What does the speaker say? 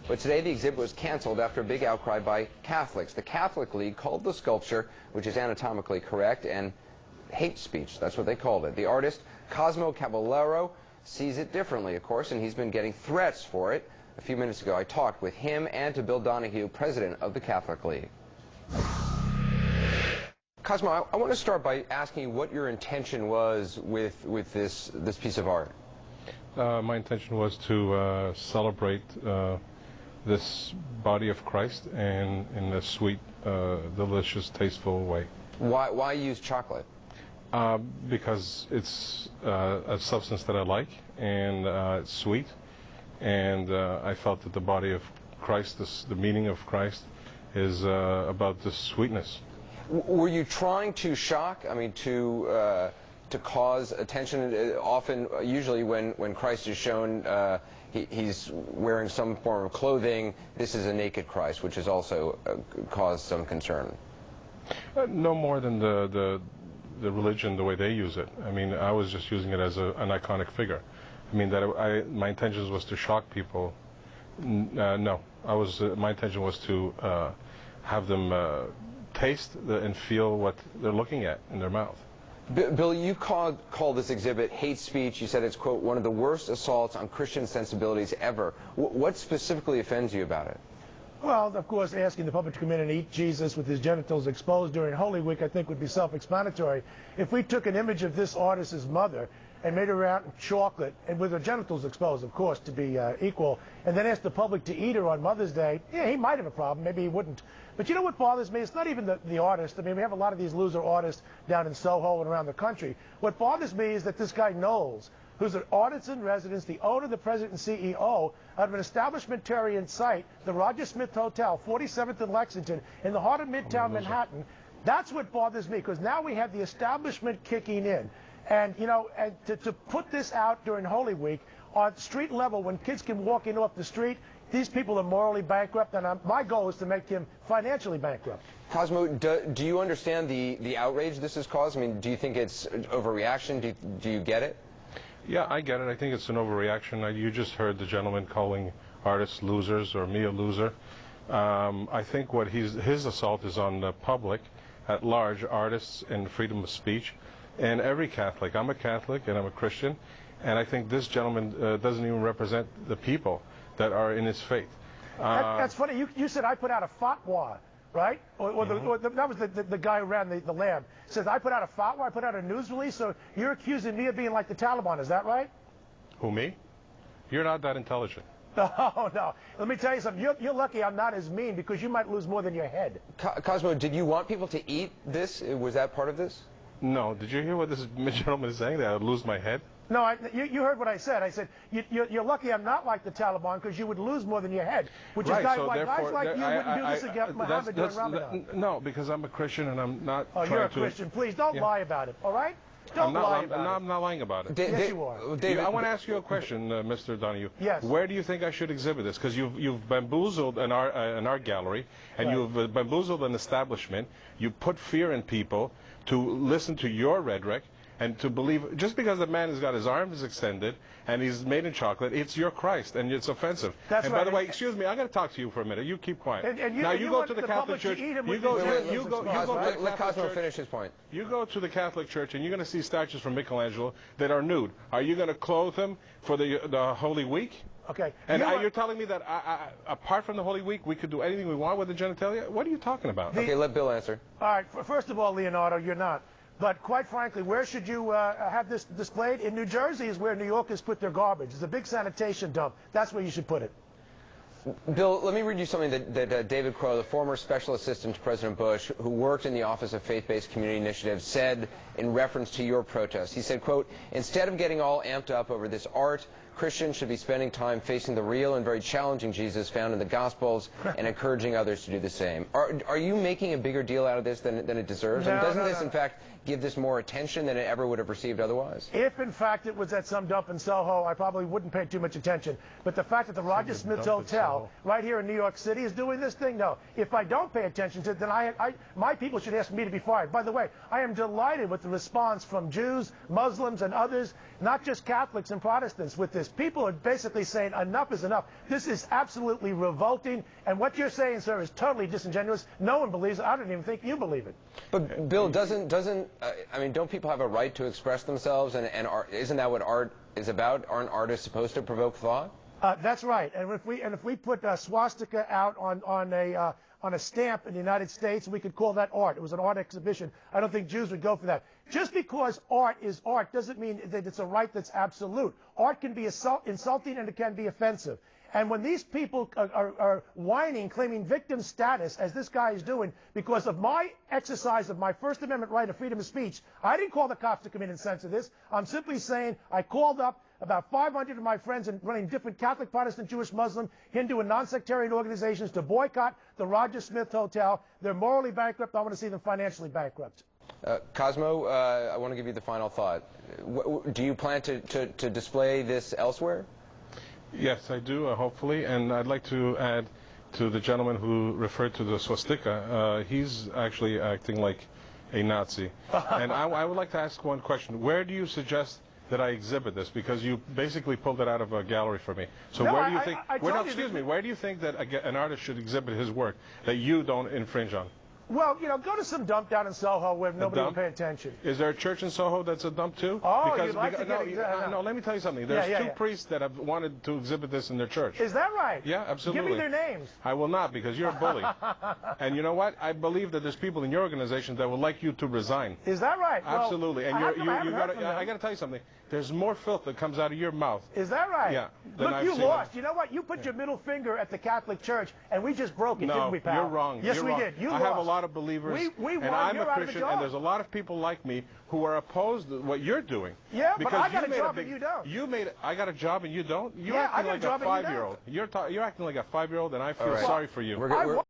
But today the exhibit was canceled after a big outcry by Catholics. The Catholic League called the sculpture, which is anatomically correct, and hate speech. That's what they called it. The artist, Cosmo Caballero, sees it differently, of course, and he's been getting threats for it. A few minutes ago, I talked with him and to Bill Donahue, president of the Catholic League. Cosmo, I want to start by asking you what your intention was with this piece of art. My intention was to celebrate this body of Christ and in a sweet, delicious, tasteful way. Why use chocolate? Because it's a substance that I like, and it's sweet, and I felt that the body of Christ, the meaning of Christ, is about this sweetness. Were you trying to shock? I mean, to cause attention? Often, usually, when Christ is shown, he's wearing some form of clothing. This is a naked Christ, which has also caused some concern. No more than the religion, the way they use it. I mean, I was just using it as an iconic figure. I mean, my intention was to shock people. No, my intention was to have them taste and feel what they're looking at in their mouth. Bill, you called this exhibit hate speech. You said it's, quote, one of the worst assaults on Christian sensibilities ever. What specifically offends you about it? Well, of course, asking the public to come in and eat Jesus with his genitals exposed during Holy Week, I think, would be self-explanatory. If we took an image of this artist's mother and made her out in chocolate, and with her genitals exposed, of course, to be equal, and then asked the public to eat her on Mother's Day, yeah, he might have a problem. Maybe he wouldn't. But you know what bothers me? It's not even the artist. I mean, we have a lot of these loser artists down in Soho and around the country. What bothers me is that this guy Knowles, who's an artist in residence, the owner, the president, and CEO of an establishmentarian site, the Roger Smith Hotel, 47th and Lexington, in the heart of Midtown Manhattan. That's what bothers me, because now we have the establishment kicking in. And, you know, to put this out during Holy Week on street level, when kids can walk in off the street, these people are morally bankrupt, and my goal is to make him financially bankrupt. Cosmo, do you understand the outrage this has caused? I mean, do you think it's overreaction? Do you get it? Yeah, I get it. I think it's an overreaction. You just heard the gentleman calling artists losers, or me a loser. I think what his assault is on the public at large, artists and freedom of speech, and every Catholic. I'm a Catholic and I'm a Christian, and I think this gentleman doesn't even represent the people that are in his faith. That's funny. You said I put out a fatwa, right? That was the guy who ran the lab. Says I put out a fatwa, I put out a news release, so you're accusing me of being like the Taliban, is that right? Who, me? You're not that intelligent. No, no. Let me tell you something. You're lucky I'm not as mean, because you might lose more than your head. Cosmo, did you want people to eat this? Was that part of this? No. Did you hear what this gentleman is saying, that I would lose my head? No, you heard what I said. I said, you're lucky I'm not like the Taliban, because you would lose more than your head. Which right, is guys, so like you wouldn't do this against Muhammad during Ramadan. No, because I'm a Christian and I'm not trying to... Oh, you're a Christian. Please, don't lie about it, all right? Don't lie about it. I'm not lying about it. Yes, you are. I want to ask you a question, Mr. Donahue. Yes. Where do you think I should exhibit this? Because you've bamboozled an art gallery, and you've bamboozled an establishment. You put fear in people to listen to your rhetoric, and to believe, just because the man has got his arms extended and he's made in chocolate, it's your Christ, and it's offensive. That's and right. By the way, excuse me, I'm going to talk to you for a minute. You keep quiet. Now you go to the Catholic Church. Let Cosmo finish his point. You go to the Catholic Church, and you're going to see statues from Michelangelo that are nude. Are you going to clothe them for the Holy Week? Okay. And you're telling me that apart from the Holy Week, we could do anything we want with the genitalia? What are you talking about? Okay, let Bill answer. All right. First of all, Leonardo, you're not. But quite frankly, where should you have this displayed? In New Jersey is where New Yorkers put their garbage. It's a big sanitation dump. That's where you should put it. Bill, let me read you something that David Crow, the former special assistant to President Bush, who worked in the Office of Faith-Based Community Initiatives, said in reference to your protest. He said, quote, "Instead of getting all amped up over this art, Christians should be spending time facing the real and very challenging Jesus found in the Gospels and encouraging others to do the same." Are you making a bigger deal out of this than it deserves? No, and doesn't this, no. in fact, give this more attention than it ever would have received otherwise? If, in fact, it was at some dump in Soho, I probably wouldn't pay too much attention. But the fact that the Roger Smith Hotel right here in New York City is doing this thing, no. If I don't pay attention to it, then my people should ask me to be fired. By the way, I am delighted with the response from Jews, Muslims, and others, not just Catholics and Protestants, with this this. People are basically saying enough is enough. This is absolutely revolting, and what you're saying, sir, is totally disingenuous. No one believes it. I don't even think you believe it. But Bill, I mean, don't people have a right to express themselves, and isn't that what art is about? Aren't artists supposed to provoke thought? That's right. And if we put swastika out on a stamp in the United States, we could call that art. It was an art exhibition. I don't think Jews would go for that. Just because art is art doesn't mean that it's a right that's absolute. Art can be insulting and it can be offensive. And when these people are whining, claiming victim status, as this guy is doing, because of my exercise of my First Amendment right of freedom of speech, I didn't call the cops to come in and censor this. I'm simply saying I called up about 500 of my friends and running different Catholic, Protestant, Jewish, Muslim, Hindu, and non-sectarian organizations to boycott the Roger Smith Hotel. They're morally bankrupt. I want to see them financially bankrupt. Cosmo, I want to give you the final thought. Do you plan to display this elsewhere? Yes, I do, hopefully, and I'd like to add to the gentleman who referred to the swastika. He's actually acting like a Nazi. And I would like to ask one question. Where do you suggest that I exhibit this? Because you basically pulled it out of a gallery for me. So no, where do you think? Excuse me. Where do you think that an artist should exhibit his work that you don't infringe on? Well, go to some dump down in Soho where nobody will pay attention. Is there a church in Soho that's a dump too? Oh, you'd like to get no, let me tell you something. There's two priests that have wanted to exhibit this in their church. Is that right? Yeah, absolutely. Give me their names. I will not, because you're a bully. And you know what? I believe that there's people in your organization that would like you to resign. Is that right? Absolutely. Well, and I got to tell you something. There's more filth that comes out of your mouth. Is that right? Yeah. Look, you lost. You know what? You put your middle finger at the Catholic Church, and we just broke it, didn't we, pal? No, you're wrong. Yes, we did. You lost. I have a lot of believers, we won. and I'm You're a Christian, and there's a lot of people like me who are opposed to what you're doing. Yeah, because but I got a job and you don't. I got a job and you don't? You're yeah, acting I got like a job a 5-year-old. You're acting like a 5-year-old, and I feel sorry for you.